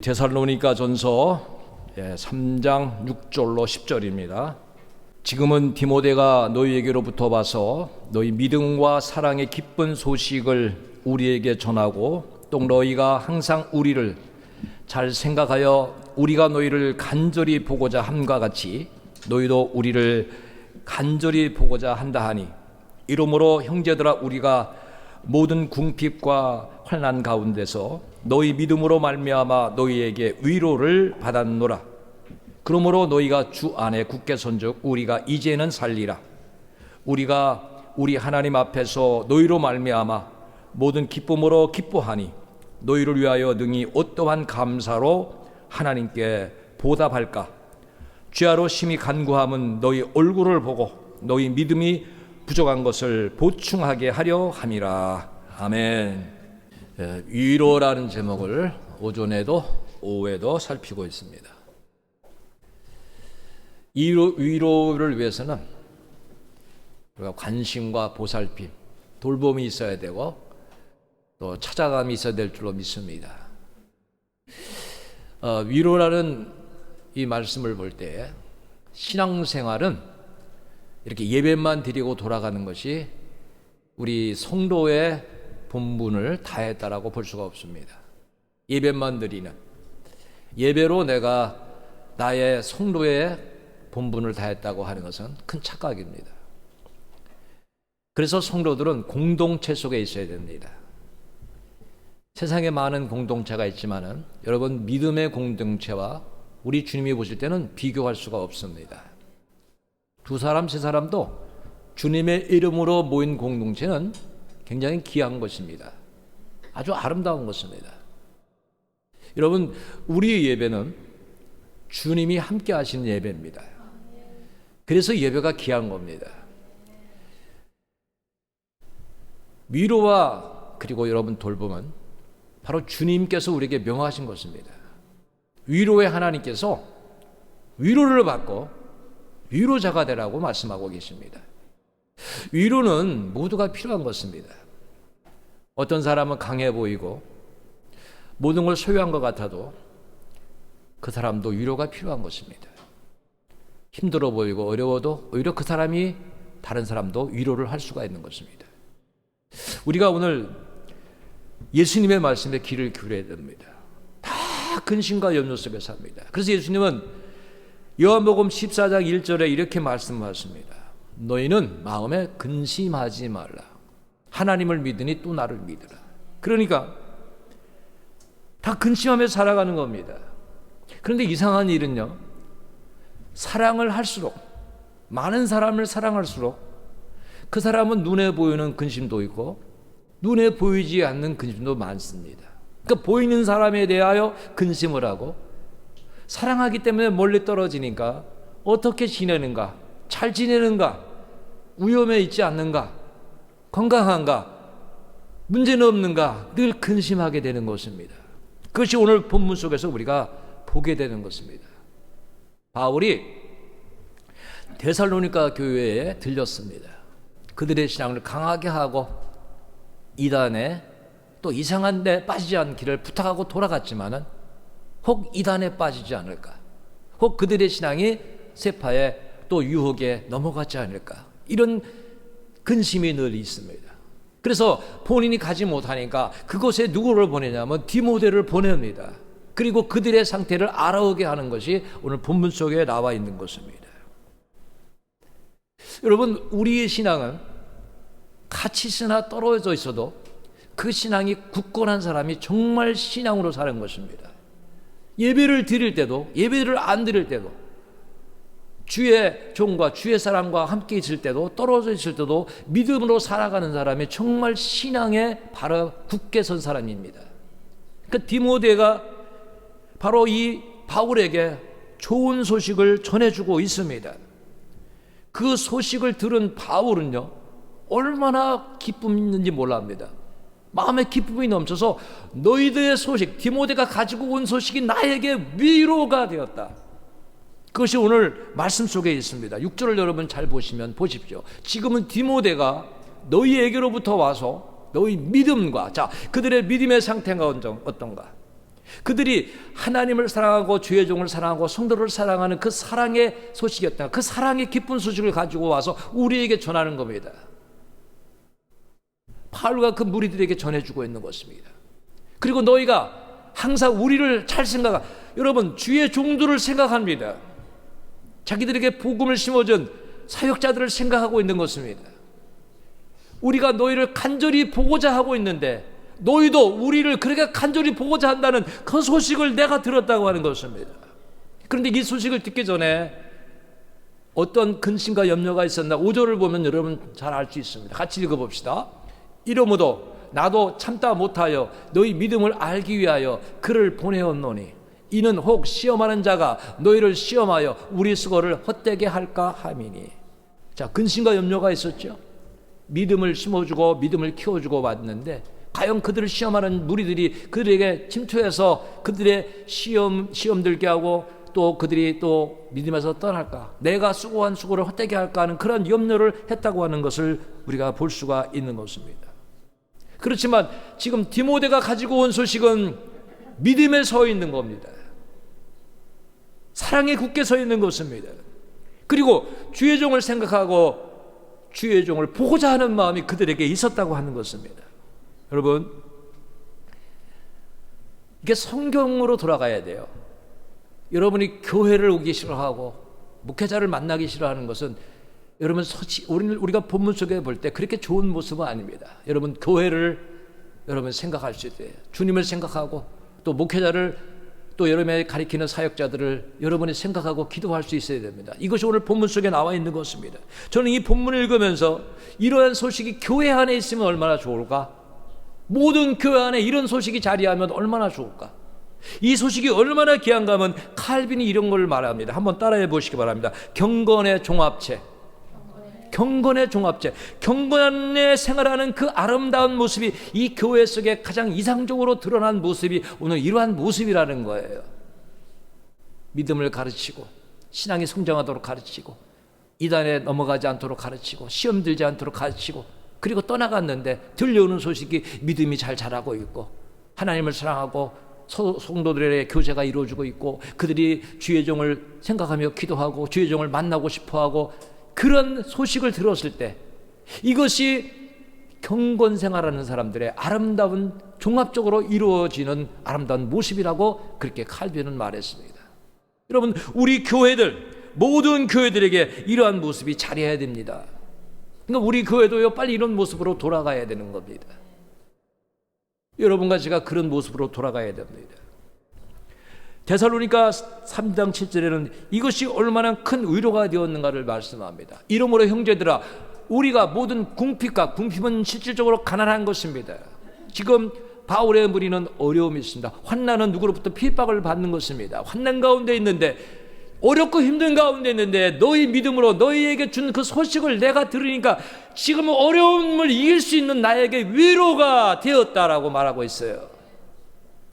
데살로니가 전서 3장 6절로 10절입니다. 지금은 디모데가 너희에게로부터 와서 너희 믿음과 사랑의 기쁜 소식을 우리에게 전하고 또 너희가 항상 우리를 잘 생각하여 우리가 너희를 간절히 보고자 함과 같이 너희도 우리를 간절히 보고자 한다 하니, 이러므로 형제들아, 우리가 모든 궁핍과 환난 가운데서 너희 믿음으로 말미암아 너희에게 위로를 받았노라. 그러므로 너희가 주 안에 굳게 선즉 우리가 이제는 살리라. 우리가 우리 하나님 앞에서 너희로 말미암아 모든 기쁨으로 기뻐하니 너희를 위하여 능히 어떠한 감사로 하나님께 보답할까. 주야로 심히 간구함은 너희 얼굴을 보고 너희 믿음이 부족한 것을 보충하게 하려 함이라. 아멘. 위로라는 제목을 오전에도 오후에도 살피고 있습니다. 위로를 위해서는 우리가 관심과 보살핌, 돌봄이 있어야 되고 또 찾아감이 있어야 될 줄로 믿습니다. 위로라는 이 말씀을 볼 때 신앙생활은 이렇게 예배만 드리고 돌아가는 것이 우리 성도의 본분을 다했다라고 볼 수가 없습니다. 예배만 드리는, 예배로 내가 나의 성도의 본분을 다했다고 하는 것은 큰 착각입니다. 그래서 성도들은 공동체 속에 있어야 됩니다. 세상에 많은 공동체가 있지만은 여러분, 믿음의 공동체와 우리 주님이 보실 때는 비교할 수가 없습니다. 두 사람, 세 사람도 주님의 이름으로 모인 공동체는 굉장히 귀한 것입니다. 아주 아름다운 것입니다. 여러분, 우리의 예배는 주님이 함께 하시는 예배입니다. 그래서 예배가 귀한 겁니다. 위로와 그리고 여러분 돌봄은 바로 주님께서 우리에게 명하신 것입니다. 위로의 하나님께서 위로를 받고 위로자가 되라고 말씀하고 계십니다. 위로는 모두가 필요한 것입니다. 어떤 사람은 강해 보이고 모든 걸 소유한 것 같아도 그 사람도 위로가 필요한 것입니다. 힘들어 보이고 어려워도 오히려 그 사람이 다른 사람도 위로를 할 수가 있는 것입니다. 우리가 오늘 예수님의 말씀에 귀를 기울여야 됩니다. 다 근심과 염려 속에 삽니다. 그래서 예수님은 요한복음 14장 1절에 이렇게 말씀하십니다. 너희는 마음에 근심하지 말라. 하나님을 믿으니 또 나를 믿으라. 그러니까 다 근심하며 살아가는 겁니다. 그런데 이상한 일은요, 사랑을 할수록, 많은 사람을 사랑할수록 그 사람은 눈에 보이는 근심도 있고 눈에 보이지 않는 근심도 많습니다. 그러니까 보이는 사람에 대하여 근심을 하고, 사랑하기 때문에 멀리 떨어지니까 어떻게 지내는가, 잘 지내는가, 위험에 있지 않는가, 건강한가, 문제는 없는가 늘 근심하게 되는 것입니다. 그것이 오늘 본문 속에서 우리가 보게 되는 것입니다. 바울이 데살로니가 교회에 들렸습니다. 그들의 신앙을 강하게 하고 이단에 또 이상한 데 빠지지 않기를 부탁하고 돌아갔지만은 혹 이단에 빠지지 않을까, 혹 그들의 신앙이 세파에 또 유혹에 넘어가지 않을까, 이런 근심이 늘 있습니다. 그래서 본인이 가지 못하니까 그곳에 누구를 보내냐면 디모데를 보냅니다. 그리고 그들의 상태를 알아오게 하는 것이 오늘 본문 속에 나와 있는 것입니다. 여러분, 우리의 신앙은 같이 있으나 떨어져 있어도 그 신앙이 굳건한 사람이 정말 신앙으로 사는 것입니다. 예배를 드릴 때도, 예배를 안 드릴 때도, 주의 종과 주의 사람과 함께 있을 때도, 떨어져 있을 때도 믿음으로 살아가는 사람이 정말 신앙에 바로 굳게 선 사람입니다. 그 디모데가 바로 이 바울에게 좋은 소식을 전해주고 있습니다. 그 소식을 들은 바울은요, 얼마나 기쁨이 있는지 몰랍니다. 마음에 기쁨이 넘쳐서 너희들의 소식, 디모데가 가지고 온 소식이 나에게 위로가 되었다. 그것이 오늘 말씀 속에 있습니다. 6절을 여러분 잘 보시면 보십시오. 지금은 디모데가 너희에게로부터 와서 너희 믿음과, 자, 그들의 믿음의 상태가 어떤가? 그들이 하나님을 사랑하고 주의 종을 사랑하고 성도를 사랑하는 그 사랑의 소식이었다. 그 사랑의 기쁜 소식을 가지고 와서 우리에게 전하는 겁니다. 바울과 그 무리들에게 전해주고 있는 것입니다. 그리고 너희가 항상 우리를 잘 여러분 주의 종들을 생각합니다. 자기들에게 복음을 심어준 사역자들을 생각하고 있는 것입니다. 우리가 너희를 간절히 보고자 하고 있는데 너희도 우리를 그렇게 간절히 보고자 한다는 그 소식을 내가 들었다고 하는 것입니다. 그런데 이 소식을 듣기 전에 어떤 근심과 염려가 있었나 5절을 보면 여러분 잘 알 수 있습니다. 같이 읽어봅시다. 이러므로 나도 참다 못하여 너희 믿음을 알기 위하여 그를 보내었노니 이는 혹 시험하는 자가 너희를 시험하여 우리 수고를 헛되게 할까 함이니. 자, 근심과 염려가 있었죠. 믿음을 심어주고 믿음을 키워주고 왔는데 과연 그들을 시험하는 무리들이 그들에게 침투해서 그들의 시험 들게 하고 또 그들이 또 믿음에서 떠날까, 내가 수고한 수고를 헛되게 할까 하는 그런 염려를 했다고 하는 것을 우리가 볼 수가 있는 것입니다. 그렇지만 지금 디모데가 가지고 온 소식은 믿음에 서 있는 겁니다. 사랑에 굳게 서 있는 것입니다. 그리고 주의 종을 생각하고 주의 종을 보고자 하는 마음이 그들에게 있었다고 하는 것입니다. 여러분, 이게 성경으로 돌아가야 돼요. 여러분이 교회를 오기 싫어하고 목회자를 만나기 싫어하는 것은 여러분 우리가 본문 속에 볼 때 그렇게 좋은 모습은 아닙니다. 여러분 교회를 여러분 생각할 수 있어요. 주님을 생각하고 또 목회자를 또 여러분이 가리키는 사역자들을 여러분이 생각하고 기도할 수 있어야 됩니다. 이것이 오늘 본문 속에 나와 있는 것입니다. 저는 이 본문을 읽으면서 이러한 소식이 교회 안에 있으면 얼마나 좋을까? 모든 교회 안에 이런 소식이 자리하면 얼마나 좋을까? 이 소식이 얼마나 귀한가 하면 칼빈이 이런 걸 말합니다. 한번 따라해 보시기 바랍니다. 경건의 종합체. 경건의 종합체. 경건에 생활하는 그 아름다운 모습이 이 교회 속에 가장 이상적으로 드러난 모습이 오늘 이러한 모습이라는 거예요. 믿음을 가르치고 신앙이 성장하도록 가르치고 이단에 넘어가지 않도록 가르치고 시험 들지 않도록 가르치고 그리고 떠나갔는데 들려오는 소식이 믿음이 잘 자라고 있고 하나님을 사랑하고 성도들의 교제가 이루어지고 있고 그들이 주의 종을 생각하며 기도하고 주의 종을 만나고 싶어하고 그런 소식을 들었을 때 이것이 경건 생활하는 사람들의 아름다운 종합적으로 이루어지는 아름다운 모습이라고 그렇게 칼빈은 말했습니다. 여러분, 우리 교회들 모든 교회들에게 이러한 모습이 자리해야 됩니다. 그러니까 우리 교회도요 빨리 이런 모습으로 돌아가야 되는 겁니다. 여러분과 제가 그런 모습으로 돌아가야 됩니다. 데살로니가 3장 7절에는 이것이 얼마나 큰 위로가 되었는가를 말씀합니다. 이러므로 형제들아 우리가 모든 궁핍은 실질적으로 가난한 것입니다. 지금 바울의 무리는 어려움이 있습니다. 환난은 누구로부터 핍박을 받는 것입니다. 환난 가운데 있는데 어렵고 힘든 가운데 있는데 너희 믿음으로 너희에게 준 그 소식을 내가 들으니까 지금 어려움을 이길 수 있는 나에게 위로가 되었다라고 말하고 있어요.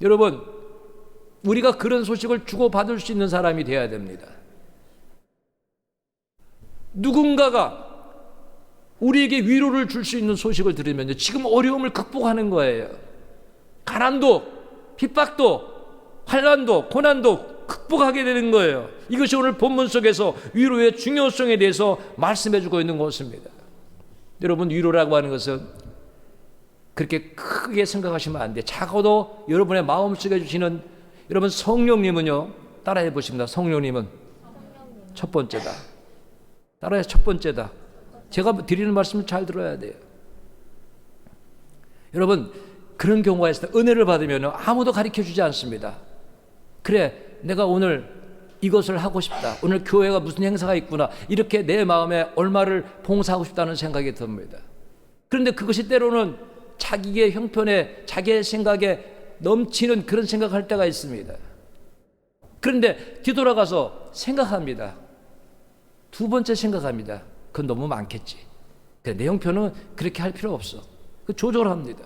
여러분, 우리가 그런 소식을 주고받을 수 있는 사람이 되어야 됩니다. 누군가가 우리에게 위로를 줄 수 있는 소식을 들으면요 지금 어려움을 극복하는 거예요. 가난도 핍박도 환난도 고난도 극복하게 되는 거예요. 이것이 오늘 본문 속에서 위로의 중요성에 대해서 말씀해주고 있는 것입니다. 여러분, 위로라고 하는 것은 그렇게 크게 생각하시면 안 돼요. 작아도 여러분의 마음속에 주시는 여러분 성령님은요 따라해 보십니다. 성령님은 첫 번째다. 따라해, 첫 번째다. 제가 드리는 말씀을 잘 들어야 돼요. 여러분, 그런 경우가 있을 때 은혜를 받으면 아무도 가르쳐주지 않습니다. 그래, 내가 오늘 이것을 하고 싶다. 오늘 교회가 무슨 행사가 있구나. 이렇게 내 마음에 얼마를 봉사하고 싶다는 생각이 듭니다. 그런데 그것이 때로는 자기의 형편에 자기의 생각에 넘치는 그런 생각할 때가 있습니다. 그런데 뒤돌아가서 생각합니다. 두 번째 생각합니다. 그건 너무 많겠지. 내 형편은 그렇게 할 필요 없어. 조절합니다.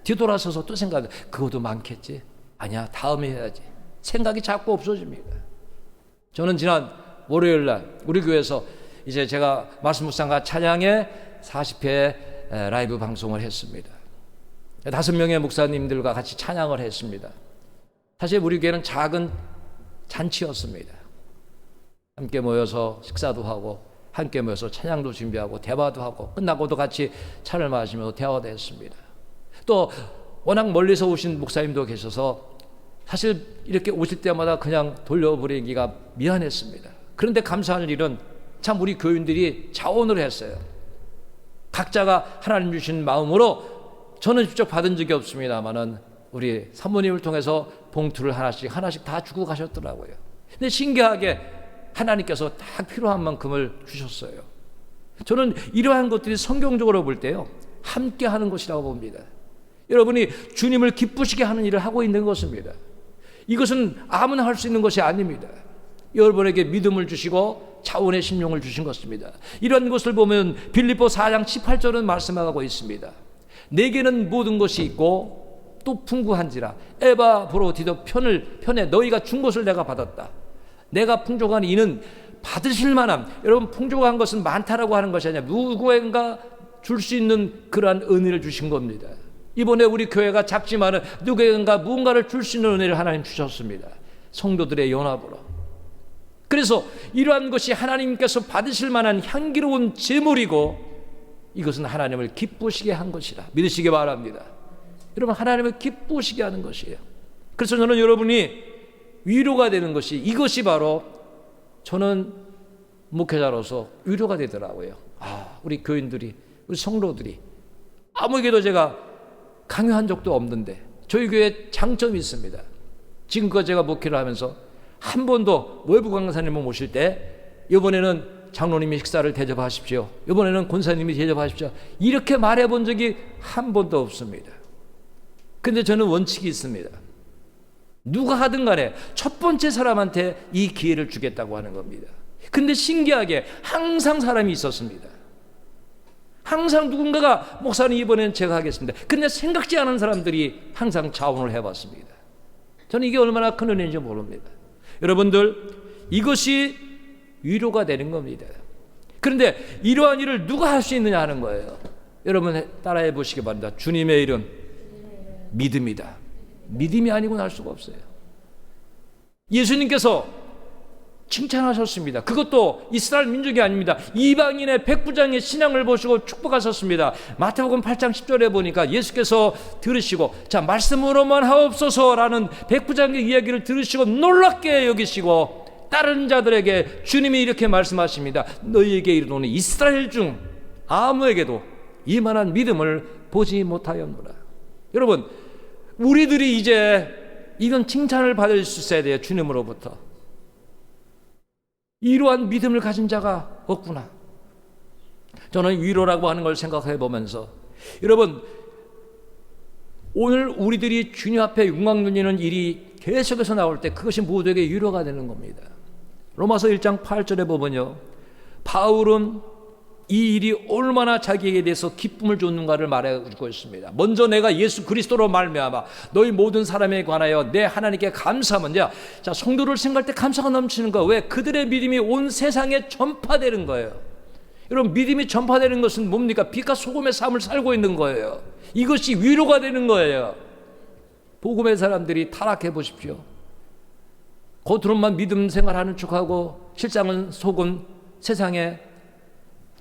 뒤돌아서서 또 생각합니다. 그것도 많겠지. 아니야, 다음에 해야지. 생각이 자꾸 없어집니다. 저는 지난 월요일 날 우리 교회에서 이제 제가 말씀 묵상과 찬양의 40회 라이브 방송을 했습니다. 5명의 목사님들과 같이 찬양을 했습니다. 사실 우리 교회는 작은 잔치였습니다. 함께 모여서 식사도 하고 함께 모여서 찬양도 준비하고 대화도 하고 끝나고도 같이 차를 마시면서 대화도 했습니다. 또 워낙 멀리서 오신 목사님도 계셔서 사실 이렇게 오실 때마다 그냥 돌려보내기가 미안했습니다. 그런데 감사할 일은 참 우리 교인들이 자원을 했어요. 각자가 하나님 주신 마음으로 저는 직접 받은 적이 없습니다만은 우리 사모님을 통해서 봉투를 하나씩 다 주고 가셨더라고요. 근데 신기하게 하나님께서 다 필요한 만큼을 주셨어요. 저는 이러한 것들이 성경적으로 볼 때요, 함께 하는 것이라고 봅니다. 여러분이 주님을 기쁘시게 하는 일을 하고 있는 것입니다. 이것은 아무나 할 수 있는 것이 아닙니다. 여러분에게 믿음을 주시고 자원의 심령을 주신 것입니다. 이런 것을 보면 빌립보 4장 18절은 말씀하고 있습니다. 내게는 모든 것이 있고 또 풍부한지라 에바 브로디도 편에 너희가 준 것을 내가 받았다. 내가 풍족한 이는 받으실 만한, 여러분 풍족한 것은 많다라고 하는 것이 아니라 누구인가 줄 수 있는 그러한 은혜를 주신 겁니다. 이번에 우리 교회가 작지만은 누구인가 무언가를 줄 수 있는 은혜를 하나님 주셨습니다. 성도들의 연합으로. 그래서 이러한 것이 하나님께서 받으실 만한 향기로운 제물이고 이것은 하나님을 기쁘시게 한 것이라 믿으시기 바랍니다. 여러분, 하나님을 기쁘시게 하는 것이에요. 그래서 저는 여러분이 위로가 되는 것이, 이것이 바로 저는 목회자로서 위로가 되더라고요. 우리 교인들이, 우리 성도들이 아무에게도 제가 강요한 적도 없는데 저희 교회에 장점이 있습니다. 지금껏 제가 목회를 하면서 한 번도 외부 강사님을 모실 때 이번에는 장로님이 식사를 대접하십시오, 이번에는 권사님이 대접하십시오, 이렇게 말해본 적이 한 번도 없습니다. 근데 저는 원칙이 있습니다. 누가 하든 간에 첫 번째 사람한테 이 기회를 주겠다고 하는 겁니다. 근데 신기하게 항상 사람이 있었습니다. 항상 누군가가 목사님 이번에는 제가 하겠습니다. 근데 생각지 않은 사람들이 항상 자원을 해봤습니다. 저는 이게 얼마나 큰 은혜인지 모릅니다. 여러분들, 이것이 위로가 되는 겁니다. 그런데 이러한 일을 누가 할 수 있느냐 하는 거예요. 여러분 따라해 보시기 바랍니다. 주님의 이름 믿음이다. 믿음이 아니고는 할 수가 없어요. 예수님께서 칭찬하셨습니다. 그것도 이스라엘 민족이 아닙니다. 이방인의 백부장의 신앙을 보시고 축복하셨습니다. 마태복음 8장 10절에 보니까 예수께서 들으시고 자 말씀으로만 하옵소서라는 백부장의 이야기를 들으시고 놀랍게 여기시고 다른 자들에게 주님이 이렇게 말씀하십니다. 너희에게 이르노니 이스라엘 중 아무에게도 이만한 믿음을 보지 못하였노라. 여러분, 우리들이 이제 이런 칭찬을 받을 수 있어야 돼요. 주님으로부터. 이러한 믿음을 가진 자가 없구나. 저는 위로라고 하는 걸 생각해 보면서, 여러분, 오늘 우리들이 주님 앞에 영광 돌리는 일이 계속해서 나올 때 그것이 모두에게 위로가 되는 겁니다. 로마서 1장 8절에 보면요, 바울은 이 일이 얼마나 자기에게 대해서 기쁨을 줬는가를 말해주고 있습니다. 먼저 내가 예수 그리스도로 말미암아 너희 모든 사람에 관하여 내 하나님께 감사하면, 자 성도를 생각할 때 감사가 넘치는 거. 왜? 그들의 믿음이 온 세상에 전파되는 거예요. 여러분, 믿음이 전파되는 것은 뭡니까? 빛과 소금의 삶을 살고 있는 거예요. 이것이 위로가 되는 거예요. 복음의 사람들이 타락해 보십시오. 겉으로만 믿음 생활하는 척하고 실상은 속은 세상에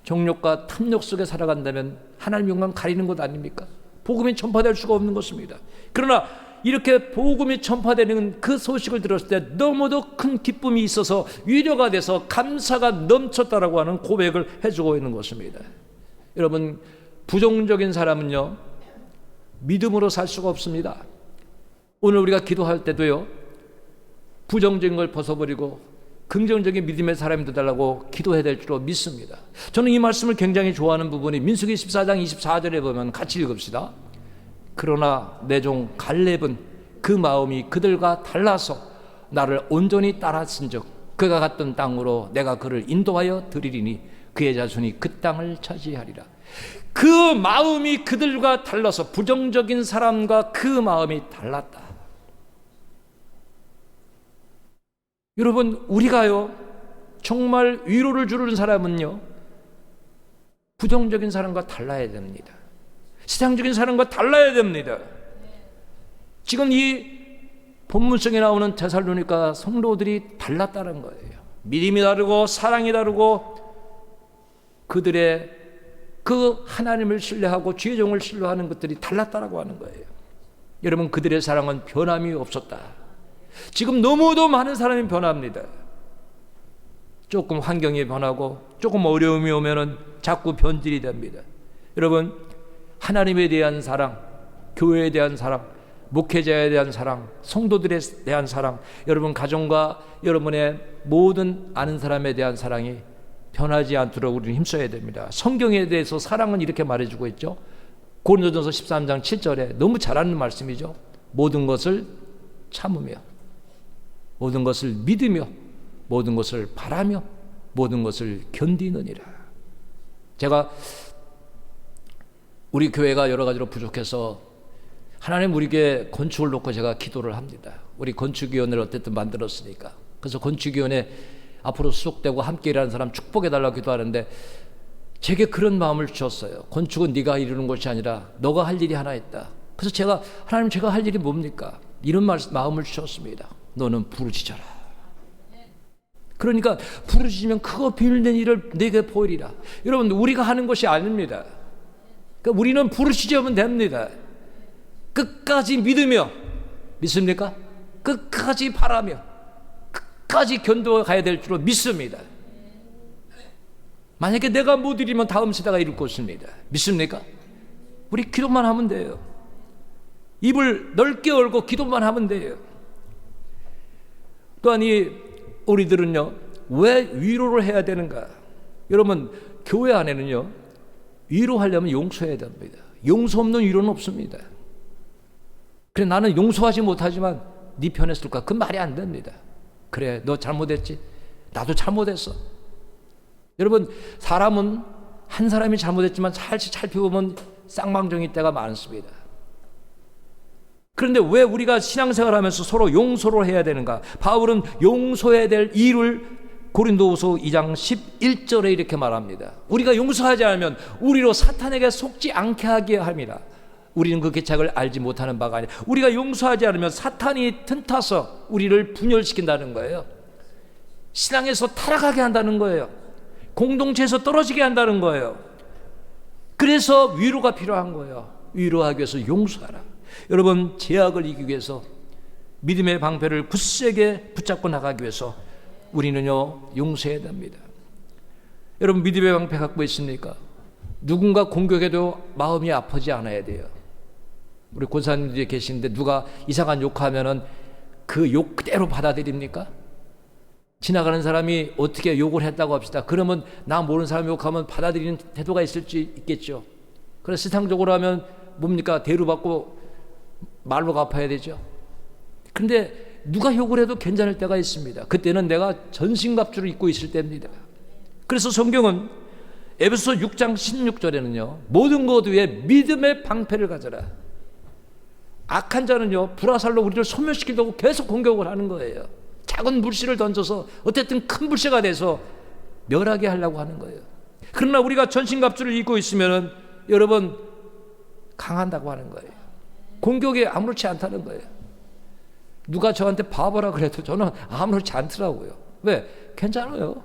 정욕과 탐욕 속에 살아간다면 하나님 영광 가리는 것 아닙니까? 복음이 전파될 수가 없는 것입니다. 그러나 이렇게 복음이 전파되는 그 소식을 들었을 때 너무도 큰 기쁨이 있어서 위로가 돼서 감사가 넘쳤다라고 하는 고백을 해주고 있는 것입니다. 여러분, 부정적인 사람은요 믿음으로 살 수가 없습니다. 오늘 우리가 기도할 때도요 부정적인 걸 벗어버리고 긍정적인 믿음의 사람이 되달라고 기도해야 될 줄로 믿습니다. 저는 이 말씀을 굉장히 좋아하는 부분이 민수기 14장 24절에 보면 같이 읽읍시다. 그러나 내 종 갈렙은 그 마음이 그들과 달라서 나를 온전히 따랐은즉 그가 갔던 땅으로 내가 그를 인도하여 드리리니 그의 자손이 그 땅을 차지하리라. 그 마음이 그들과 달라서, 부정적인 사람과 그 마음이 달랐다. 여러분, 우리가요 정말 위로를 주는 사람은요 부정적인 사람과 달라야 됩니다. 세상적인 사람과 달라야 됩니다. 지금 이 본문성에 나오는 데살로니가 성도들이 달랐다는 거예요. 믿음이 다르고 사랑이 다르고 그들의 그 하나님을 신뢰하고 죄종을 신뢰하는 것들이 달랐다라고 하는 거예요. 여러분, 그들의 사랑은 변함이 없었다. 지금 너무도 많은 사람이 변합니다. 조금 환경이 변하고 조금 어려움이 오면은 자꾸 변질이 됩니다. 여러분, 하나님에 대한 사랑, 교회에 대한 사랑, 목회자에 대한 사랑, 성도들에 대한 사랑, 여러분 가정과 여러분의 모든 아는 사람에 대한 사랑이 변하지 않도록 우리는 힘써야 됩니다. 성경에 대해서 사랑은 이렇게 말해주고 있죠. 고린도전서 13장 7절에 너무 잘 아는 말씀이죠. 모든 것을 참으며, 모든 것을 믿으며, 모든 것을 바라며, 모든 것을 견디느니라. 제가 우리 교회가 여러 가지로 부족해서 하나님 우리에게 건축을 놓고 제가 기도를 합니다. 우리 건축위원회를 어쨌든 만들었으니까. 그래서 건축위원회 앞으로 수속되고 함께 일하는 사람 축복해달라고 기도하는데 제게 그런 마음을 주셨어요. 건축은 네가 이루는 것이 아니라 너가 할 일이 하나 있다. 그래서 제가 하나님 제가 할 일이 뭡니까? 이런 마음을 주셨습니다. 너는 부르짖어라. 그러니까 부르짖으면 크고 비밀된 일을 내게 보이리라. 여러분, 우리가 하는 것이 아닙니다. 그러니까 우리는 부르짖으면 됩니다. 끝까지 믿으며, 믿습니까? 끝까지 바라며 끝까지 견뎌가야 될 줄로 믿습니다. 만약에 내가 못 이루면 다음 세대가 이룰 것입니다. 믿습니까? 우리 기도만 하면 돼요. 입을 넓게 열고 기도만 하면 돼요. 또한 우리들은요, 왜 위로를 해야 되는가? 여러분, 교회 안에는요, 위로하려면 용서해야 됩니다. 용서 없는 위로는 없습니다. 그래, 나는 용서하지 못하지만 네 편에 쓸까? 그 말이 안 됩니다. 그래, 너 잘못했지? 나도 잘못했어. 여러분, 사람은 한 사람이 잘못했지만 살펴보면 쌍방정일 때가 많습니다. 그런데 왜 우리가 신앙생활하면서 서로 용서를 해야 되는가? 바울은 용서해야 될 이유를 고린도후서 2장 11절에 이렇게 말합니다. 우리가 용서하지 않으면 우리로 사탄에게 속지 않게 하게 합니다. 우리는 그 개착을 알지 못하는 바가 아니라 우리가 용서하지 않으면 사탄이 틈타서 우리를 분열시킨다는 거예요. 신앙에서 타락하게 한다는 거예요. 공동체에서 떨어지게 한다는 거예요. 그래서 위로가 필요한 거예요. 위로하기 위해서 용서하라. 여러분, 죄악을 이기기 위해서 믿음의 방패를 굳세게 붙잡고 나가기 위해서 우리는요, 용서해야 됩니다. 여러분, 믿음의 방패 갖고 있습니까? 누군가 공격해도 마음이 아프지 않아야 돼요. 우리 권사님들이 계시는데 누가 이상한 욕하면은 그 욕 그대로 받아들입니까? 지나가는 사람이 어떻게 욕을 했다고 합시다. 그러면 나 모르는 사람이 욕하면 받아들이는 태도가 있겠죠. 그래서 세상적으로 하면 뭡니까? 대우받고 말로 갚아야 되죠. 그런데 누가 욕을 해도 괜찮을 때가 있습니다. 그때는 내가 전신갑주를 입고 있을 때입니다. 그래서 성경은 에베소 6장 16절에는요, 모든 것 위에 믿음의 방패를 가져라. 악한 자는요, 불화살로 우리를 소멸시키려고 계속 공격을 하는 거예요. 작은 불씨를 던져서 어쨌든 큰 불씨가 돼서 멸하게 하려고 하는 거예요. 그러나 우리가 전신갑주를 입고 있으면은 여러분 강한다고 하는 거예요. 공격이 아무렇지 않다는 거예요. 누가 저한테 바보라 그래도 저는 아무렇지 않더라고요. 왜? 괜찮아요.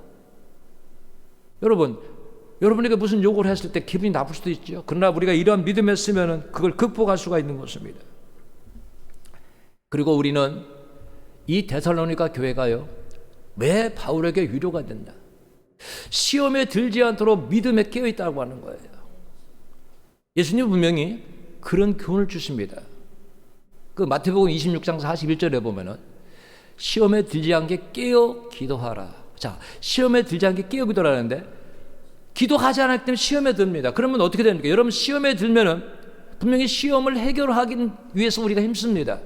여러분에게 무슨 욕을 했을 때 기분이 나쁠 수도 있죠. 그러나 우리가 이러한 믿음에 쓰면은 그걸 극복할 수가 있는 것입니다. 그리고 우리는 이 데살로니가 교회가요, 왜 바울에게 위로가 된다? 시험에 들지 않도록 믿음에 깨어 있다고 하는 거예요. 예수님 분명히 그런 교훈을 주십니다. 그 마태복음 26장 41절에 보면은 시험에 들지 않게 깨어 기도하라. 자, 시험에 들지 않게 깨어 기도하라는데 기도하지 않을 때는 시험에 듭니다. 그러면 어떻게 됩니까? 여러분, 시험에 들면은 분명히 시험을 해결하기 위해서 우리가 힘씁니다.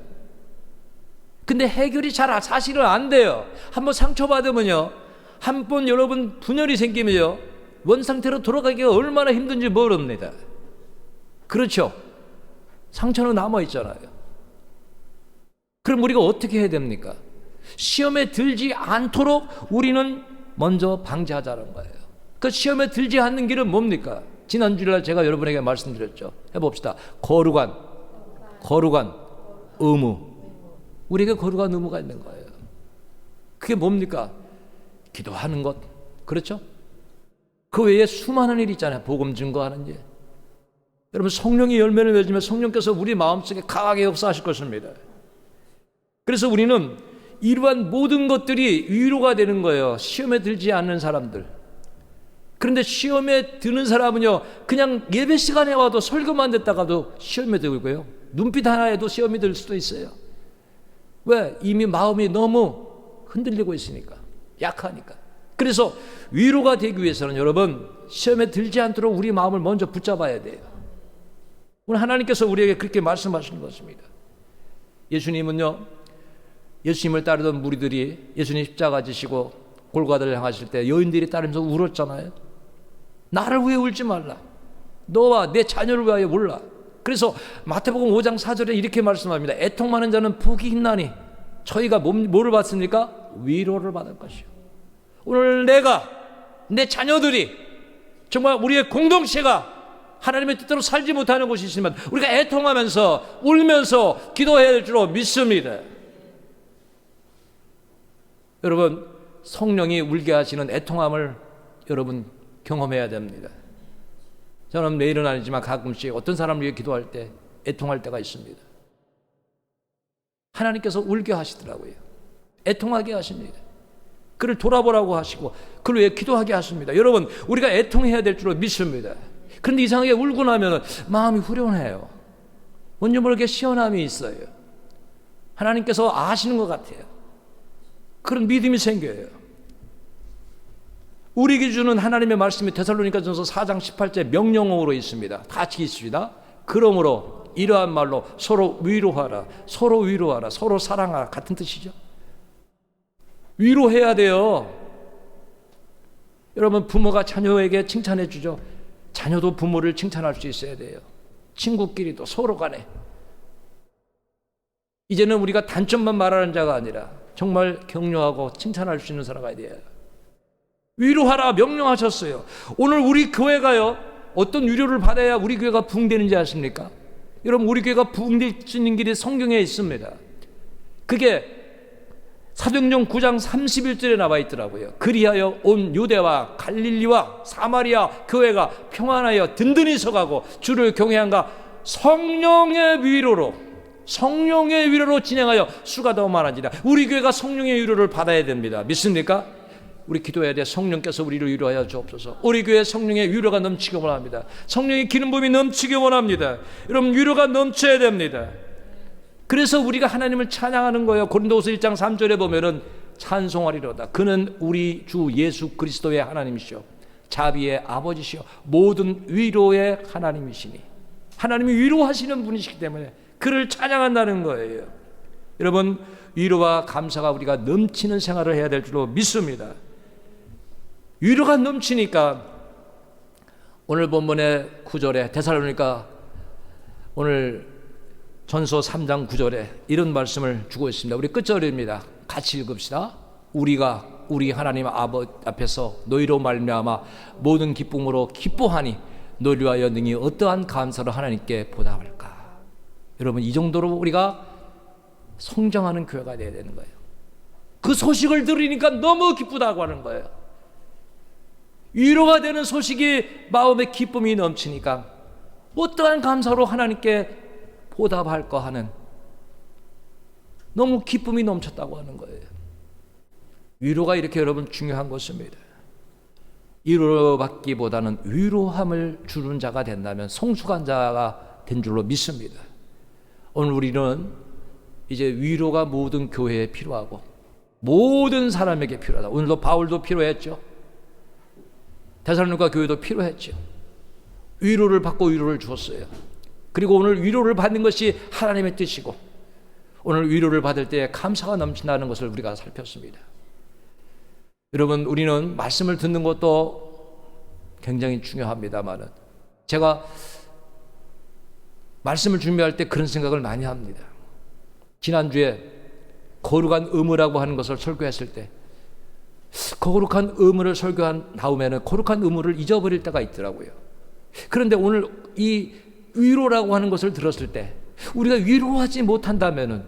근데 해결이 사실은 안 돼요. 한번 상처받으면요, 한번 여러분 분열이 생기면요, 원상태로 돌아가기가 얼마나 힘든지 모릅니다. 그렇죠? 상처는 남아있잖아요. 그럼 우리가 어떻게 해야 됩니까? 시험에 들지 않도록 우리는 먼저 방지하자는 거예요. 그 시험에 들지 않는 길은 뭡니까? 지난 주일날 제가 여러분에게 말씀드렸죠. 해봅시다. 거룩한 의무. 우리에게 거룩한 의무가 있는 거예요. 그게 뭡니까? 기도하는 것. 그렇죠? 그 외에 수많은 일이 있잖아요. 복음 증거하는 일. 여러분, 성령이 열매를 맺으면 성령께서 우리 마음속에 강하게 역사하실 것입니다. 그래서 우리는 이러한 모든 것들이 위로가 되는 거예요. 시험에 들지 않는 사람들. 그런데 시험에 드는 사람은요, 그냥 예배 시간에 와도 설교만 듣다가도 시험에 들고요, 눈빛 하나에도 시험이 들 수도 있어요. 왜? 이미 마음이 너무 흔들리고 있으니까, 약하니까. 그래서 위로가 되기 위해서는 여러분, 시험에 들지 않도록 우리 마음을 먼저 붙잡아야 돼요. 오늘 하나님께서 우리에게 그렇게 말씀하시는 것입니다. 예수님은요, 예수님을 따르던 무리들이 예수님 십자가 지시고 골고다를 향하실 때 여인들이 따르면서 울었잖아요. 나를 위해 울지 말라. 너와 내 자녀를 위하여 울라. 그래서 마태복음 5장 4절에 이렇게 말씀합니다. 애통 많은 자는 복이 있나니 저희가 뭐를 받습니까? 위로를 받을 것이요. 오늘 내가, 내 자녀들이, 정말 우리의 공동체가 하나님의 뜻대로 살지 못하는 곳이 있으면 우리가 애통하면서 울면서 기도해야 될 줄로 믿습니다. 여러분, 성령이 울게 하시는 애통함을 여러분 경험해야 됩니다. 저는 매일은 아니지만 가끔씩 어떤 사람을 위해 기도할 때 애통할 때가 있습니다. 하나님께서 울게 하시더라고요. 애통하게 하십니다. 그를 돌아보라고 하시고 그를 위해 기도하게 하십니다. 여러분, 우리가 애통해야 될 줄로 믿습니다. 그런데 이상하게 울고 나면 마음이 후련해요. 뭔지 모르게 시원함이 있어요. 하나님께서 아시는 것 같아요. 그런 믿음이 생겨요. 우리 기준은 하나님의 말씀이 데살로니가전서 4장 18절 명령어로 있습니다. 같이 있습니다. 그러므로 이러한 말로 서로 위로하라, 서로 위로하라, 서로 사랑하라, 같은 뜻이죠. 위로해야 돼요. 여러분, 부모가 자녀에게 칭찬해 주죠. 자녀도 부모를 칭찬할 수 있어야 돼요. 친구끼리도 서로 간에. 이제는 우리가 단점만 말하는 자가 아니라 정말 격려하고 칭찬할 수 있는 사람이 돼요. 위로하라 명령하셨어요. 오늘 우리 교회가요, 어떤 위로를 받아야 우리 교회가 부흥되는지 아십니까? 여러분, 우리 교회가 부흥될 수 있는 길이 성경에 있습니다. 그게 사도행전 9장 31절에 나와 있더라고요. 그리하여 온 유대와 갈릴리와 사마리아 교회가 평안하여 든든히 서가고 주를 경외한가 성령의 위로로 진행하여 수가 더 많아지라. 우리 교회가 성령의 위로를 받아야 됩니다. 믿습니까? 우리 기도해야 돼. 성령께서 우리를 위로하여 주옵소서. 우리 교회 성령의 위로가 넘치기 원합니다. 성령의 기름 부음이 넘치기 원합니다. 여러분, 위로가 넘쳐야 됩니다. 그래서 우리가 하나님을 찬양하는 거예요. 고린도후서 1장 3절에 보면은 찬송하리로다. 그는 우리 주 예수 그리스도의 하나님이시오, 자비의 아버지시오, 모든 위로의 하나님이시니. 하나님이 위로하시는 분이시기 때문에 그를 찬양한다는 거예요. 여러분, 위로와 감사가 우리가 넘치는 생활을 해야 될 줄로 믿습니다. 위로가 넘치니까 오늘 본문의 9절에 데살로니가 오늘 전서 3장 9절에 이런 말씀을 주고 있습니다. 우리 끝절입니다. 같이 읽읍시다. 우리가 우리 하나님 아버지 앞에서 너희로 말미암아 모든 기쁨으로 기뻐하니 너희를 위하여 능히 어떠한 감사로 하나님께 보답할까. 여러분, 이 정도로 우리가 성장하는 교회가 되어야 되는 거예요. 그 소식을 들으니까 너무 기쁘다고 하는 거예요. 위로가 되는 소식이 마음에 기쁨이 넘치니까 어떠한 감사로 하나님께 보답할까 하는 너무 기쁨이 넘쳤다고 하는 거예요. 위로가 이렇게 여러분 중요한 것입니다. 위로받기보다는 위로함을 주는 자가 된다면 성숙한 자가 된 줄로 믿습니다. 오늘 우리는 이제 위로가 모든 교회에 필요하고 모든 사람에게 필요하다. 오늘도 바울도 필요했죠. 데살로니가 교회도 필요했죠. 위로를 받고 위로를 주었어요. 그리고 오늘 위로를 받는 것이 하나님의 뜻이고 오늘 위로를 받을 때 감사가 넘친다는 것을 우리가 살폈습니다. 여러분, 우리는 말씀을 듣는 것도 굉장히 중요합니다만 제가 말씀을 준비할 때 그런 생각을 많이 합니다. 지난주에 거룩한 의무라고 하는 것을 설교했을 때 거룩한 의무를 설교한 다음에는 거룩한 의무를 잊어버릴 때가 있더라고요. 그런데 오늘 이 위로라고 하는 것을 들었을 때 우리가 위로하지 못한다면은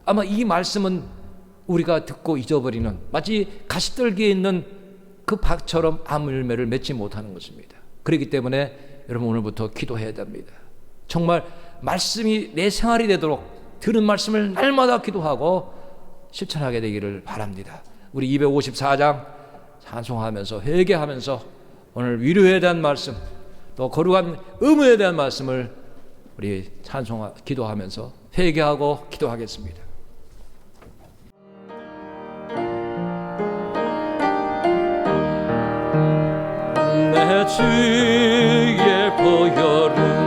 아마 이 말씀은 우리가 듣고 잊어버리는, 마치 가시떨기에 있는 그 박처럼 아무 열매를 맺지 못하는 것입니다. 그렇기 때문에 여러분 오늘부터 기도해야 됩니다. 정말 말씀이 내 생활이 되도록 들은 말씀을 날마다 기도하고 실천하게 되기를 바랍니다. 우리 254장 찬송하면서 회개하면서 오늘 위로에 대한 말씀, 또 거룩한 의무에 대한 말씀을 우리 기도하면서 회개하고 기도하겠습니다. 내 주의 보혈은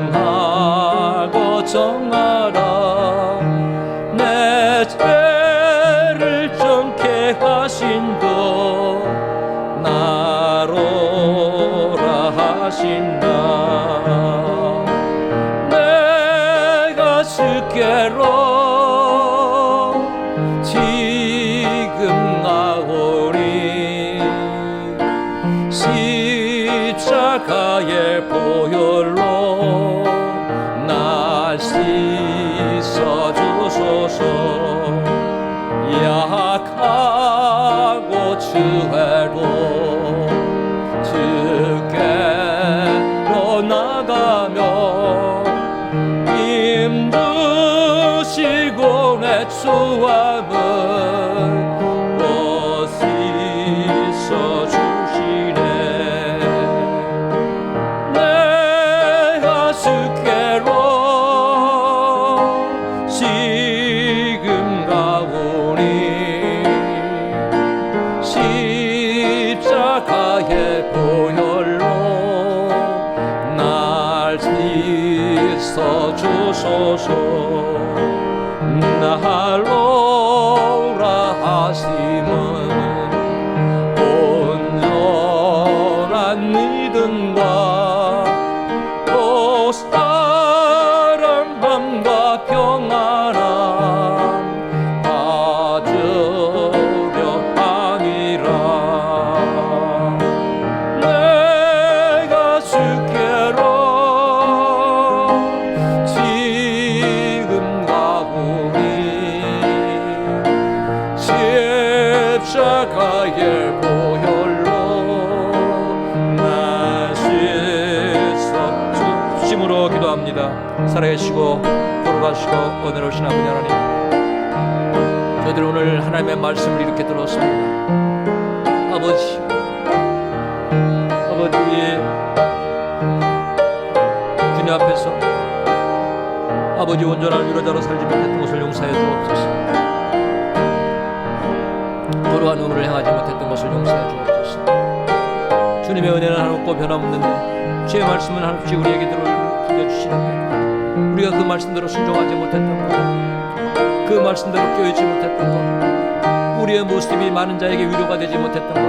정하고 정하라. 내 죄를 정케 하신도 나로라 하신다. 내가 주께로 지금 나오리. 십자가의 보혈로 날 씻어주소서. 약하고 주회로 주께로 나가며 힘주시고 내 추함을 또 씻어주시네. 내가 주께로 지금 가오니 십자가의 보혈로 날 씻어주소서. 나로라 하심은 온전한 믿음과 또 사랑함과 평안함 받으려 함이라. 내가 주께로 지금 가오니 십자가의 보혈로 날 씻어 주심으로 기도합니다. 살아계시고 돌아가시고 은혜로우신 아버지 하나님, 저희들 오늘 하나님의 말씀을 이렇게 들었습니다. 아버지 주님 앞에서 아버지 온전한 위로자로 살지 못했던 것을 용서해 주옵소서. 도로한 의무를 행하지 못했던 것을 용서해 주옵소서. 주님의 은혜는 한없고 변함없는데 주의 말씀은 한없이 우리에게 들려주시는데 우리가 그 말씀대로 순종하지 못했던 것, 그 말씀대로 깨어있지 못했던 것, 우리의 모습이 많은 자에게 위로가 되지 못했던 것,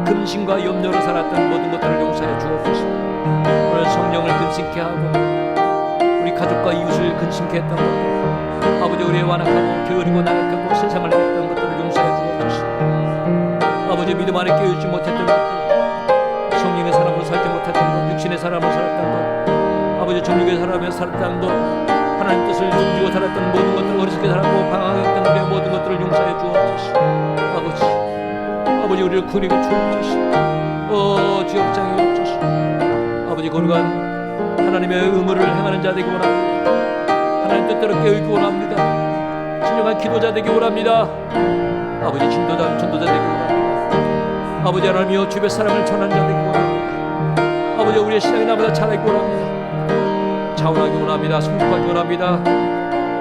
근심과 염려로 살았던 모든 것들을 용서해 주옵소서. 오늘 성령을 근심케 하고 우리 가족과 이웃을 근심케 했던 것, 아버지 우리의 완악하고 게으르고 나약하고 세상을 행했던 것들을 용서해 주옵소서. 아버지 믿음 안에 깨어있지 못했던 것들, 성령의 사람으로 살지 못했던 것, 육신의 사람으로 살았던 것, 아버지 정육의 사람으로 살았던 것, 하나님 뜻을 숨기고 살았던 모든 것들, 어리석게 살았고 방황했던 우리의 모든 것들을 용서해 주옵소서. 아버지 우리를 구리고 주옵소서. 지옥장에 없소서. 아버지 거룩한 하나님의 의무를 행하는 자 되기 원합니다. 하나님 뜻대로 깨어있기 원합니다. 진정한 기도자 되기 원합니다. 아버지 전도자 되기 원합니다. 아버지 하나님이여 주변 사람을 전하는 자 되기 원합니다. 아버지 우리의 신앙이 나보다 잘하기 원합니다. 자원하기 원합니다. 승복하기 원합니다.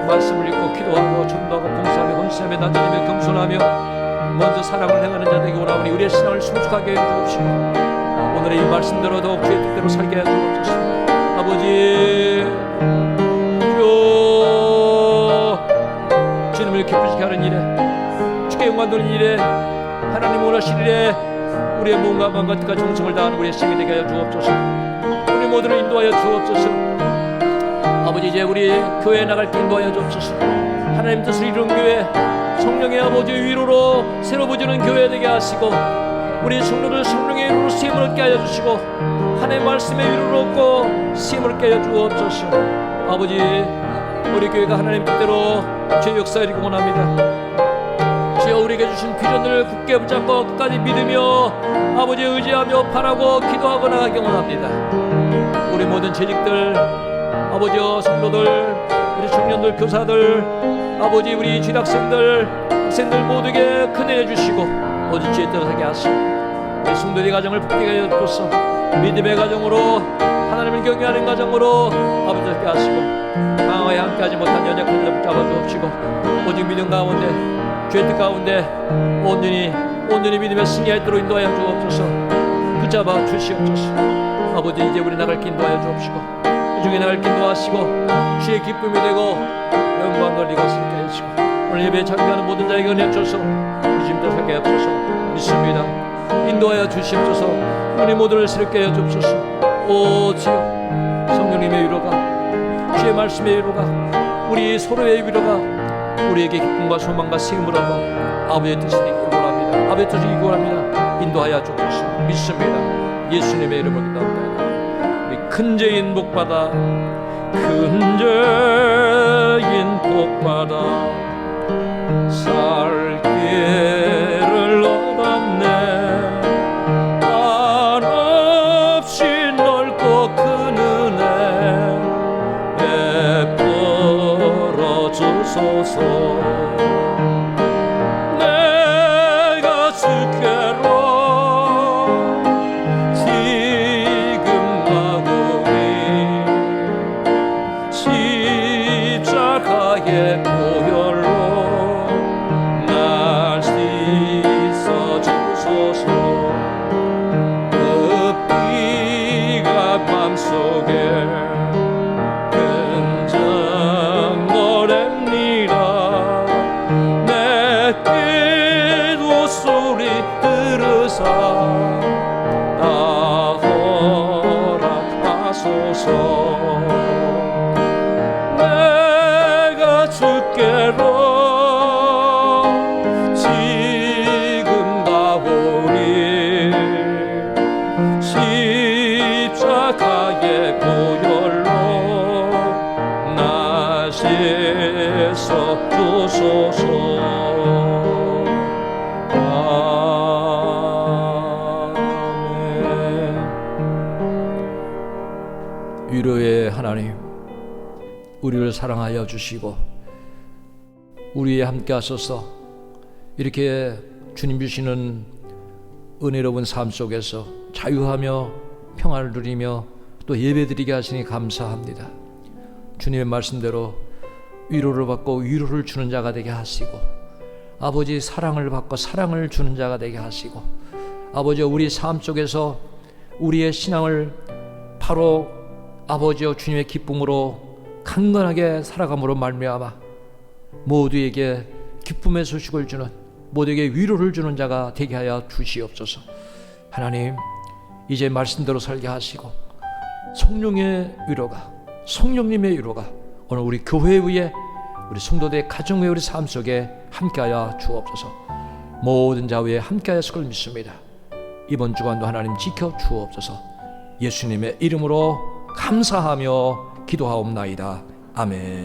말씀을 읽고 기도하고 전도하고 봉사하며 헌신하며 낮아지며 겸손하며 먼저 사랑을 행하는 자 되기 원하오니 우리의 신앙을 성숙하게 해주옵시고 오늘의 이 말씀대로 더욱 주의 뜻대로 살게 해주옵소서. 아버지 주님을 기쁘시게 하는 일에 주께 영광 돌리는 일에 하나님 원하신 일에 우리의 몸과 마음과 뜻과 정성을 다하는 우리의 신앙이 되게 하여 주옵소서. 우리 모두를 인도하여 주옵소서. 아버지 이제 우리 교회에 나갈 때 인도하여 주옵소서. 하나님 뜻을 이루는 교회, 성령의 아버지의 위로로 새로 부지는 교회 되게 하시고 우리 성도들 성령의 위로로 쓰임을 얻게 하여 주시고 하나님의 말씀의 위로로 얻고 쓰임을 얻게 하여 주옵소서. 아버지 우리 교회가 하나님 뜻대로 주의 역사를 이루기 원합니다. 주여 우리에게 주신 비전을 굳게 붙잡고 끝까지 믿으며 아버지 의지하며 바라고 기도하고 나가기 원합니다. 우리 모든 재직들, 아버지여 성도들, 우리 청년들, 교사들, 아버지 우리 주일학생들, 학생들 모두에게 큰 은혜 주시고 모든 주의 뜻을 하게 하시고 우리 성도의 가정을 복되게 하여 주옵소서. 믿음의 가정으로 하나님을 경외하는 가정으로 아버지 함께 하시고 방황에 함께하지 못한 연약한 자를 붙잡아 주옵시고 오직 믿음 가운데 주의 뜻 가운데 온전히 믿음의 승리할 때로 인도하여 주옵소서. 붙잡아 주시옵소서. 아버지 이제 우리 나갈 길 인도하여 주옵시고 이 중에 나갈 길 인도하시고 주의 기쁨이 되고 영광 돌리고 승리케 하시고 오늘 예배에 참여하는 모든 자에게 은혜 주셔서 믿음도 살게 하옵소서. 믿습니다. 인도하여 주시옵소서. 우리 모두를 새롭게 하여 주옵소서. 오 주여 성령님의 위로가 주의 말씀의 위로가 우리 서로의 위로가 우리에게 기쁨과 소망과 세움을 하고 아버지의 뜻이 되기 원합니다. 아버지의 뜻이 되기 원합니다. 인도하여 주옵소서. 믿습니다. 예수님의 이름으로 기도합니다. 우리 큰 죄인 복받아 큰 죄인 복받아 살 길을 얻었네. 한없이 넓고 큰 은혜 베풀어 주소서. 내가 주께로 지금 가오니 십자가의 보혈로 날 씻어 주소서. 그 피가 맘속에 끈적 노랩니다. 내 기도 소리 들으사 나 허락하소서. 내가 주께로 지금 가오니 십자가의 보혈로 나 씻어 주소서. 아멘. 위로의 하나님, 우리를 사랑하여 주시고 우리에 함께 하소서. 이렇게 주님 주시는 은혜로운 삶 속에서 자유하며 평안을 누리며 또 예배드리게 하시니 감사합니다. 주님의 말씀대로 위로를 받고 위로를 주는 자가 되게 하시고 아버지 사랑을 받고 사랑을 주는 자가 되게 하시고 아버지 우리 삶 속에서 우리의 신앙을 바로 아버지여 주님의 기쁨으로 강건하게 살아감으로 말미암아 모두에게 기쁨의 소식을 주는 모두에게 위로를 주는 자가 되게 하여 주시옵소서. 하나님 이제 말씀대로 살게 하시고 성령의 위로가 성령님의 위로가 오늘 우리 교회 위에 우리 성도들의 가정 위에 우리 삶 속에 함께하여 주옵소서. 모든 자 위에 함께하였을 걸 믿습니다. 이번 주간도 하나님 지켜 주옵소서. 예수님의 이름으로 감사하며 기도하옵나이다. 아멘.